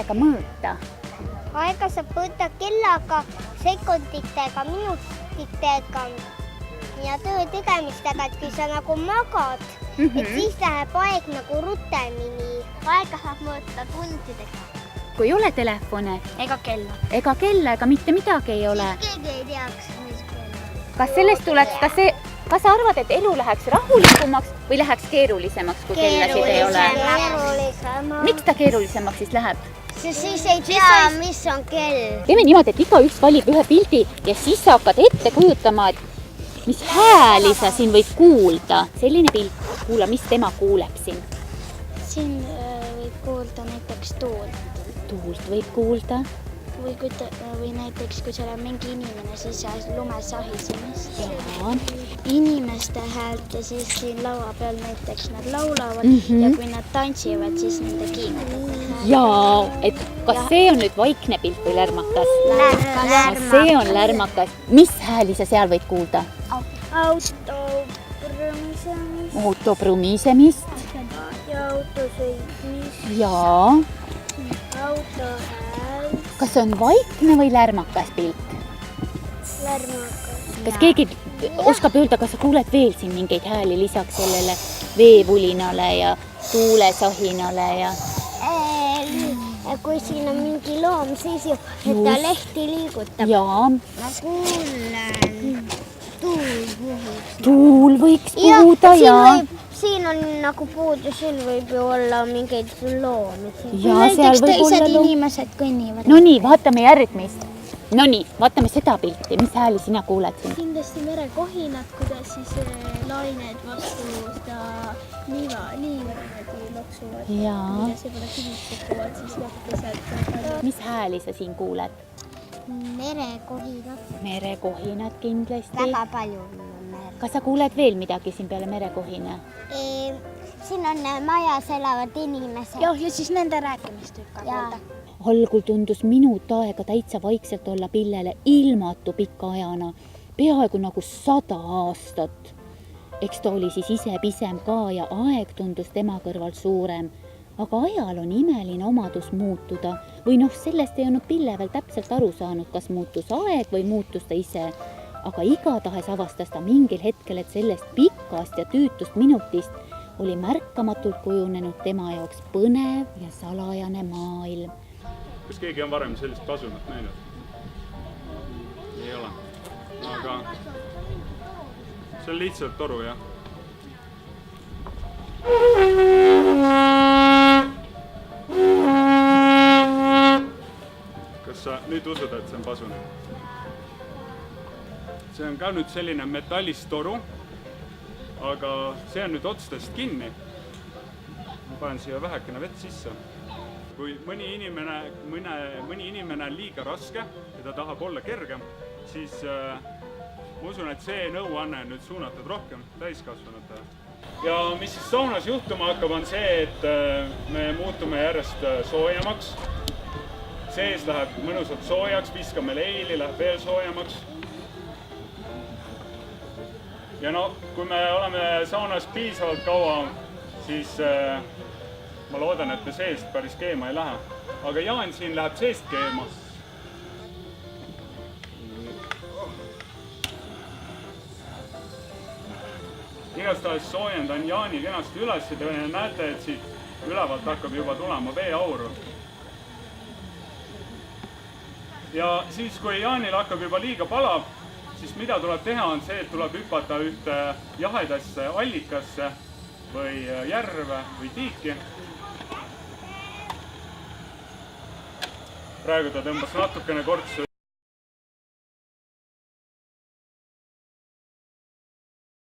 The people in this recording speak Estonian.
aega mõõta? Aega saab mõõta kellaga, sekunditega, minutitega ja töö tegemistega, et kui sa nagu magad, et siis läheb aeg nagu rutemini. Aega saab mõõta tundidega. Kui ei ole telefone? Ega kella. Ega kella, ega mitte midagi ei ole. Keegi ei teaks, mis kella. Kas sellest tuleks, kas sa arvad, et elu läheks rahulikumaks või läheks keerulisemaks, kui kellasid ei ole? Keerulisemaks. Miks ta keerulisemaks siis läheb? Siis ei tea, mis on kell. Teeme niimoodi, et igaüks valib ühe pildi ja siis sa hakkad ette kujutama, et mis hääli sa siin võid kuulda. Selline pilt, kuula, mis tema kuuleb siin. Siin võib kuulda näiteks tuult. Tuult võib kuulda. Või näiteks, kui seal on mingi inimene, siis lumes ahisemist. Jaa. Inimeste häält ja siis siin laua peal näiteks nad laulavad ja kui nad tantsivad, siis nende kiimavad. Jaa, et kas see on nüüd vaikne pilt või lärmakas? Lärmakas. See on lärmakas. Mis hääli sa seal võid kuulda? Auto prumisemist. Auto prumisemist. Ja auto sõitmist. Jaa. Auto hääl. Kas see on vaikne või lärmakas pilt? Lärmakas. Kas keegi oskab öelda, kas sa kuuled veel siin mingeid hääli lisaks sellele veevulinale ja tuulesahinale ja... Kui siin on mingi loom, siis ju, et ta lehti liigutab. Jaa. Ma kuulen tuul. Tuul võiks puhuda ja... Siin on nagu puud ja siin võib ju olla mingeid loomi. Ja seal võib olla teised inimesed kõnnivad. No nii, vaatame järgmist. No nii, vaatame seda pilti. Mis hääli sina kuuled siin? Kindlasti merekohinad, kuidas siis lained vastu seda liiva loksuvad. Jaa. Kuidas võib-olla kivitsukuvad siis lahti sealt. Mis hääli sa siin kuuled? Merekohinad. Merekohinad kindlasti. Väga palju on mere. Kas sa kuuled veel midagi siin peale merekohina? Siin on majas elavad inimesed. Ja siis nende rääkimist võib ka kuulda. Algul tundus minut aega täitsa vaikselt olla pillele ilmatu pika ajana, peaaegu nagu 100 aastat. Eks ta oli siis ise pisem ka ja aeg tundus tema kõrval suurem. Aga ajal on imeline omadus muutuda või sellest ei olnud Pille veel täpselt aru saanud, kas muutus aeg või muutus ta ise. Aga igatahes avastas ta mingil hetkel, et sellest pikast ja tüütust minutist oli märkamatult kujunenud tema jaoks põnev ja salajane maailm. Kas keegi on varem sellist pasunat näinud? Ei ole. Aga see on lihtsalt toru, jah. Kas sa nüüd usud, et see on pasun? See on ka nüüd selline metallist toru, aga see on nüüd otstest kinni. Ma panen siia vähekene vett sisse. Kui mõni inimene on liiga raske ja ta tahab olla kergem, siis ma usun, et see nõuanne on nüüd suunatud rohkem täiskasvanutele. Ja mis siis saunas juhtuma hakkab, on see, et me muutume järjest soojemaks. Sees läheb mõnusalt soojaks, viskame leili, läheb veel soojemaks. Ja kui me oleme saunas piisavalt kaua, siis ma loodan, et me seest päris keema ei lähe. Aga Jaan siin läheb seest keema. Igastahes soojendan Jaani kenasti üles ja te näete, et siit ülevalt hakkab juba tulema veeauru. Ja siis, kui Jaanil hakkab juba liiga palav, siis mida tuleb teha, on see, et tuleb hüpata ühte jahedasse allikasse või järve või tiiki. Praegu ta tõmbas natukene kortsu